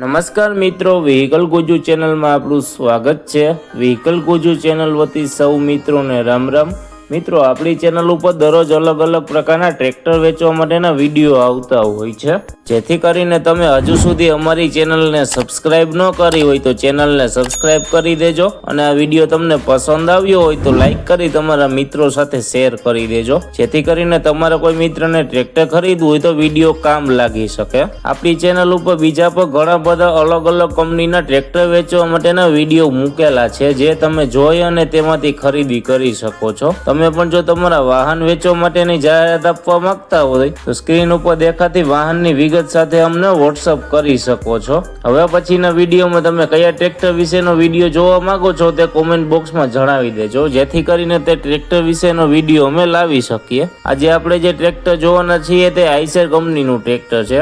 નમસ્કાર મિત્રો, વ્હીકલ ગુજુ ચેનલમાં આપણું સ્વાગત છે। વ્હીકલ ગુજુ ચેનલ વતી સૌ મિત્રોને રામ રામ। મિત્રો, આપણી ચેનલ ઉપર દરરોજ અલગ અલગ પ્રકારના ટ્રેક્ટર વેચવા માટેના વિડીયો આવતા હોય છે, જેથી કરીને તમે હજુ સુધી અમારી ચેનલને સબસ્ક્રાઇબ ન કરી હોય તો ચેનલને સબસ્ક્રાઇબ કરી દેજો, અને આ વિડીયો તમને પસંદ આવ્યો હોય તો લાઈક કરી તમારા મિત્રો સાથે શેર કરી દેજો, જેથી કરીને તમારા કોઈ મિત્રને ટ્રેક્ટર ખરીદવું હોય તો વિડીયો કામ લાગી શકે। આપણી ચેનલ ઉપર બીજા પણ ઘણા બધા અલગ અલગ કંપનીના ટ્રેક્ટર વેચવા માટેના વિડીયો મૂકેલા છે, જે તમે જોઈ અને તેમાંથી ખરીદી કરી શકો છો। તમે પણ જો તમારા વાહન વેચવા માટેની જાહેરાત આપવા માંગતા હોય તો સ્ક્રીન ઉપર દેખાતી વાહનની વિગત સાથે અમને વોટ્સઅપ કરી શકો છો। હવે પછીના વિડીયોમાં તમે કયા ટ્રેક્ટર વિશેનો વિડીયો જોવા માંગો છો તે કોમેન્ટ બોક્સમાં જણાવી દેજો, જેથી કરીને તે ટ્રેક્ટર વિશેનો વિડીયો અમે લાવી શકીએ। આજે આપણે જે ટ્રેક્ટર જોવાના છીએ તે આઈશર કંપનીનું ટ્રેક્ટર છે।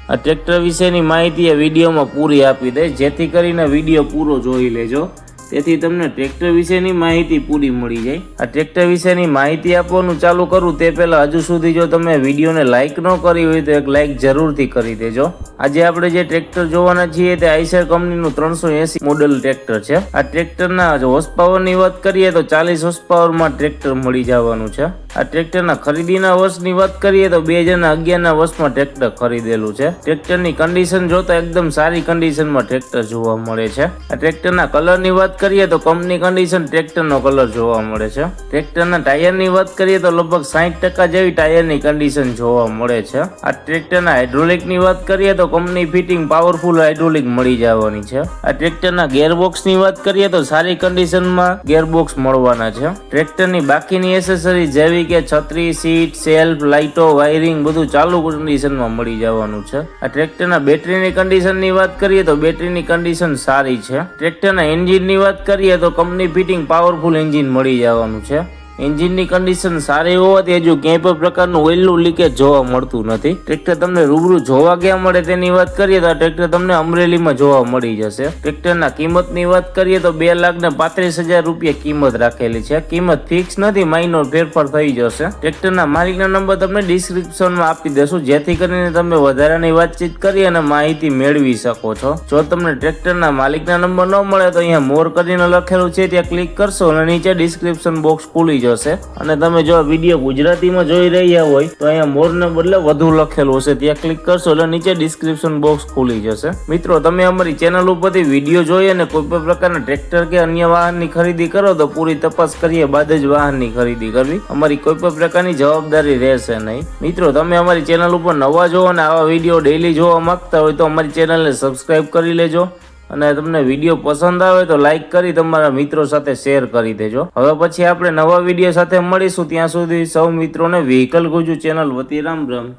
આ ટ્રેક્ટર વિશેની માહિતી આ વિડીયોમાં પૂરી આપી દે, જેથી કરીને વિડીયો પૂરો જોઈ લેજો, તેથી તમને ટ્રેક્ટર વિશેની માહિતી પૂરી મળી જાય। આ ટ્રેક્ટર વિશેની માહિતી આપવાનું ચાલુ કરું તે પહેલા હજુ સુધી જો તમે વિડીયોને લાઇક ન કરી હોય તો એક લાઇક જરૂરથી કરી દેજો। આજે આપણે જે ટ્રેક્ટર જોવાના છીએ તે આઈશર કંપનીનું 380 મોડેલ ટ્રેક્ટર છે। આ ટ્રેક્ટરના હોર્સ પાવરની વાત કરીએ તો 40 હોર્સ પાવરમાં ટ્રેક્ટર મળી જવાનું છે। આ ટ્રેક્ટરના ખરીદીના વર્ષની વાત કરીએ તો 2011ના વર્ષમાં ટ્રેક્ટર ખરીદેલું છે। ટ્રેક્ટરની કન્ડિશન જોતા એકદમ સારી કન્ડિશનમાં ટ્રેક્ટર જોવા મળે છે। આ ટ્રેક્ટરના કલરની વાત કરીએ તો કંપની કન્ડિશન ટ્રેક્ટરનો કલર જોવા મળે છે। ટ્રેક્ટરના ટાયરની વાત કરીએ તો લગભગ 60% જેવી ટાયરની કન્ડિશન જોવા મળે છે। આ ટ્રેક્ટરના હાઇડ્રોલિકની વાત કરીએ તો કંપની ફિટિંગ પાવરફુલ હાઇડ્રોલિક મળી જવાની છે। આ ટ્રેક્ટરના ગેરબોક્સની વાત કરીએ તો સારી કન્ડિશનમાં ગેરબોક્સ મળવાના છે। ટ્રેક્ટરની બાકીની એસેસરી જેવી કે છત્રી, સીટ, સેલ્ફ, લાઇટો, વાયરિંગ બધું ચાલુ કન્ડિશનમાં મળી જવાનું છે। આ ટ્રેક્ટરના બેટરીની કન્ડિશનની વાત કરીએ તો બેટરીની કન્ડિશન સારી છે। ટ્રેક્ટરના એન્જિનની વાત કરીએ તો કંપની ફિટિંગ પાવરફુલ એન્જિન મળી જવાનું છે। એન્જિનની કન્ડિશન સારી હોવાથી હજુ ક્યાંય પણ પ્રકારનું ઓઇલનું લીકેજ જોવા મળતું નથી। ટ્રેક્ટર તમને રૂબરૂ જોવા ક્યાં મળે તેની વાત કરીએ તો આ ટ્રેક્ટર તમને અમરેલીમાં જોવા મળી જશે। ટ્રેક્ટરના કિંમતની વાત કરીએ તો 2,35,000 રૂપિયા કિંમત રાખેલી છે। કિંમત ફિક્સ નથી, માઇનોર ફેરફાર થઈ જશે। ટ્રેક્ટરના માલિકના નંબર તમને ડિસ્ક્રિપ્શનમાં આપી દેશું, જેથી કરીને તમે વધારાની વાતચીત કરી અને માહિતી મેળવી શકો છો। જો તમને ટ્રેક્ટરના માલિકના નંબર ન મળે તો અહીંયા મોર કરીને લખેલું છે ત્યાં ક્લિક કરશો અને નીચે ડિસ્ક્રિપ્શન બોક્સ ખુલી જશે, અને તમે જો વિડીયો ગુજરાતીમાં જોઈ રહ્યા હોય તો અહીંયા મોરને બદલે વધુ લખેલું હશે ત્યાં ક્લિક કરશો એટલે નીચે ડિસ્ક્રિપ્શન બોક્સ ખુલી જશે। મિત્રો, તમે અમારી ચેનલ ઉપરથી વિડીયો જોઈ અને કોઈ પણ પ્રકારના ટ્રેક્ટર કે અન્ય વાહનની ખરીદી કરો તો પૂરી તપાસ કરીએ બાદ જ વાહનની ખરીદી કરવી, અમારી કોઈ પણ પ્રકારની જવાબદારી રહેશે નહીં। મિત્રો, તમે અમારી ચેનલ ઉપર નવા જો અને આવા વિડીયો ડેઈલી જોવા માંગતા હોય તો અમારી ચેનલને સબસ્ક્રાઇબ કરી લેજો, અને તમને વિડીયો પસંદ આવે તો લાઈક કરી તમારા મિત્રો સાથે શેર કરી દેજો। હવે પછી આપણે નવા વિડીયો સાથે મળીશું, ત્યાં સુધી સૌ મિત્રોને વ્હીકલ ગુજુ ચેનલ વતી રામ રામ।